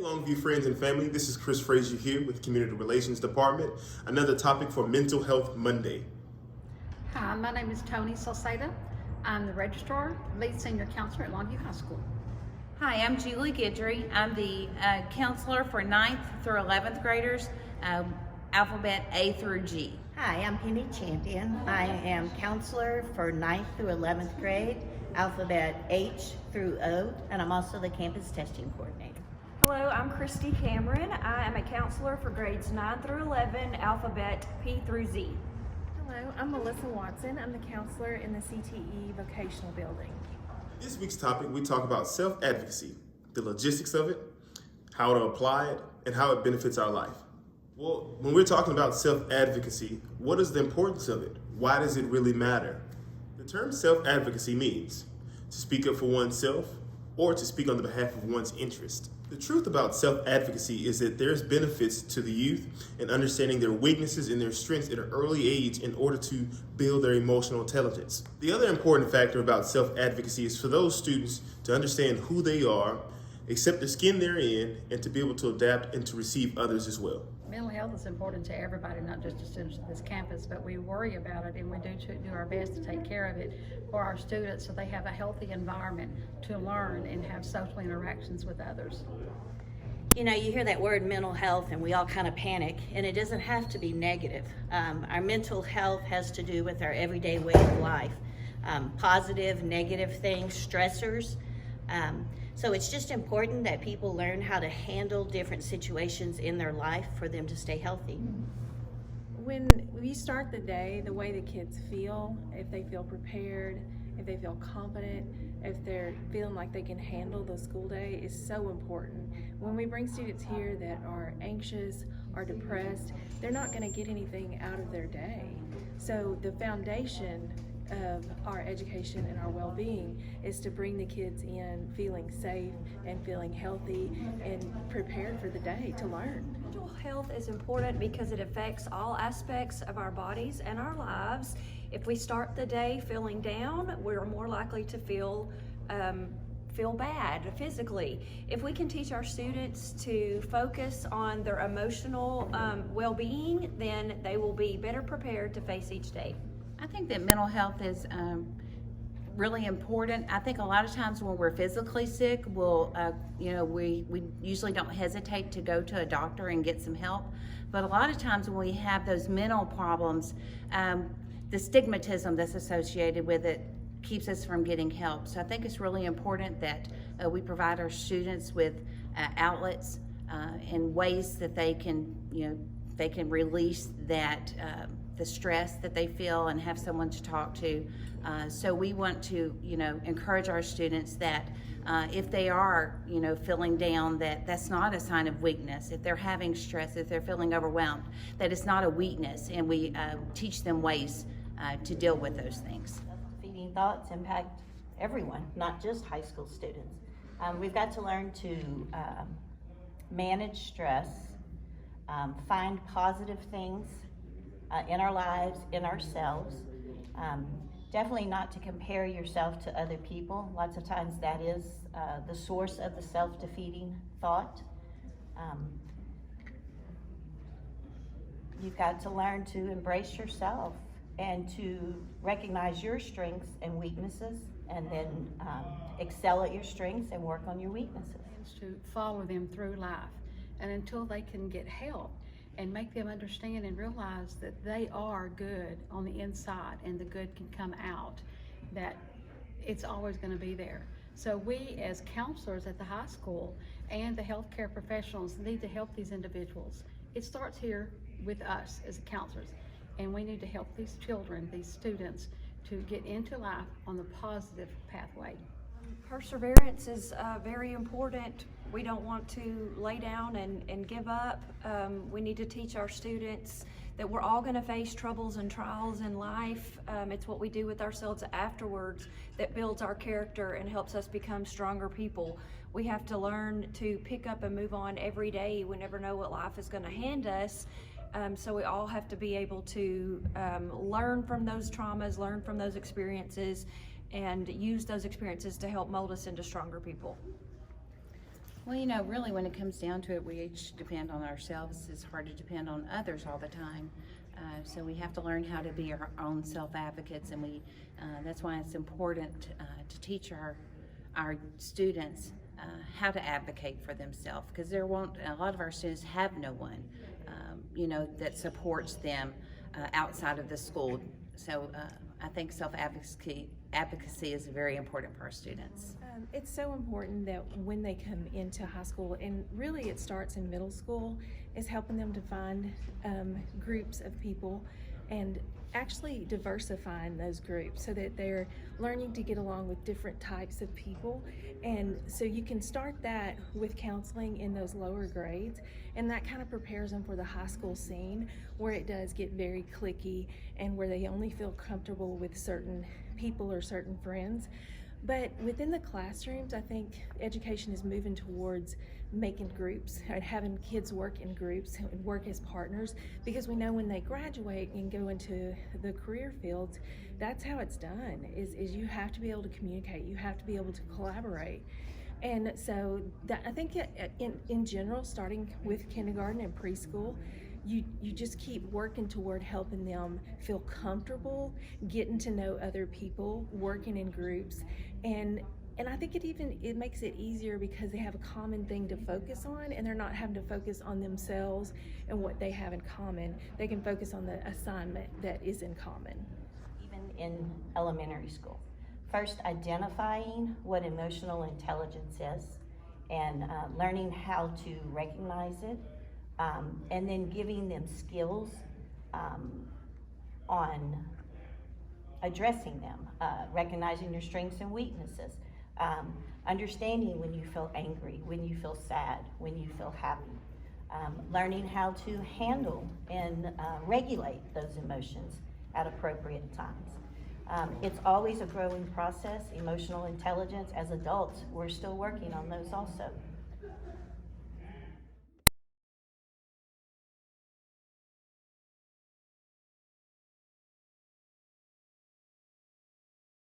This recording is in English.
Longview friends and family, this is Chris Frazier here with Community Relations Department. Another topic for Mental Health Monday. Hi, my name is Tony Salceda. I'm the registrar, lead senior counselor at Longview High School. Hi, I'm Julie Guidry. I'm the counselor for 9th through 11th graders, alphabet A through G. Hi, I'm Penny Champion. I am counselor for 9th through 11th grade, alphabet H through O, and I'm also the campus testing coordinator. Hello, I'm Christy Cameron. I am a counselor for grades 9 through 11, alphabet P through Z. Hello, I'm Melissa Watson. I'm the counselor in the CTE vocational building. This week's topic, we talk about self-advocacy, the logistics of it, how to apply it, and how it benefits our life. Well, when we're talking about self-advocacy, what is the importance of it? Why does it really matter? The term self-advocacy means to speak up for oneself or to speak on the behalf of one's interest. The truth about self-advocacy is that there's benefits to the youth in understanding their weaknesses and their strengths at an early age in order to build their emotional intelligence. The other important factor about self-advocacy is for those students to understand who they are, accept the skin they're in, and to be able to adapt and to receive others as well. Mental health is important to everybody, not just the students at this campus, but we worry about it and we do our best to take care of it for our students so they have a healthy environment to learn and have social interactions with others. You know, you hear that word mental health and we all kind of panic, and it doesn't have to be negative. Our mental health has to do with our everyday way of life, positive, negative things, stressors. So it's just important that people learn how to handle different situations in their life for them to stay healthy. When we start the day, the way the kids feel, if they feel prepared, if they feel confident, if they're feeling like they can handle the school day is so important. When we bring students here that are anxious or depressed, they're not going to get anything out of their day. So the foundation of our education and our well-being is to bring the kids in feeling safe and feeling healthy and prepared for the day to learn. Mental health is important because it affects all aspects of our bodies and our lives. If we start the day feeling down, we're more likely to feel bad physically. If we can teach our students to focus on their emotional well-being, then they will be better prepared to face each day. I think that mental health is really important. I think a lot of times when we're physically sick, we usually don't hesitate to go to a doctor and get some help. But a lot of times when we have those mental problems, the stigmatism that's associated with it keeps us from getting help. So I think it's really important that we provide our students with outlets and ways that they can release that the stress that they feel and have someone to talk to. So we want to, encourage our students that if they are, feeling down, that's not a sign of weakness. If they're having stress, if they're feeling overwhelmed, that it's not a weakness, and we teach them ways to deal with those things. Feeding thoughts impact everyone, not just high school students. We've got to learn to manage stress, find positive things in our lives, in ourselves. Definitely not to compare yourself to other people. Lots of times that is the source of the self-defeating thought. You've got to learn to embrace yourself and to recognize your strengths and weaknesses, and then excel at your strengths and work on your weaknesses. To follow them through life, and until they can get help and make them understand and realize that they are good on the inside and the good can come out, that it's always going to be there. So we as counselors at the high school and the healthcare professionals need to help these individuals. It starts here with us as counselors, and we need to help these children, these students, to get into life on the positive pathway. Perseverance is very important. We don't want to lay down and give up. We need to teach our students that we're all going to face troubles and trials in life. It's what we do with ourselves afterwards that builds our character and helps us become stronger people. We have to learn to pick up and move on every day. We never know what life is going to hand us. So we all have to be able to learn from those traumas, learn from those experiences, and use those experiences to help mold us into stronger people. Well, really when it comes down to it, we each depend on ourselves. It's hard to depend on others all the time. So we have to learn how to be our own self-advocates, and that's why it's important to teach our students how to advocate for themselves, because a lot of our students have no one, that supports them outside of the school. So I think self-advocacy is very important for our students. It's so important that when they come into high school, and really it starts in middle school, is helping them to find groups of people and actually diversifying those groups so that they're learning to get along with different types of people. And so you can start that with counseling in those lower grades, and that kind of prepares them for the high school scene, where it does get very cliquey and where they only feel comfortable with certain people or certain friends. But within the classrooms, I think education is moving towards making groups and having kids work in groups and work as partners, because we know when they graduate and go into the career fields, that's how it's done, is you have to be able to communicate, you have to be able to collaborate. And so I think in general, starting with kindergarten and preschool, you just keep working toward helping them feel comfortable, getting to know other people, working in groups, and I think it makes it easier because they have a common thing to focus on, and they're not having to focus on themselves and what they have in common. They can focus on the assignment that is in common. Even in elementary school. First, identifying what emotional intelligence is and learning how to recognize it, and then giving them skills on addressing them, recognizing your strengths and weaknesses, understanding when you feel angry, when you feel sad, when you feel happy, learning how to handle and regulate those emotions at appropriate times. It's always a growing process. Emotional intelligence, as adults, we're still working on those also.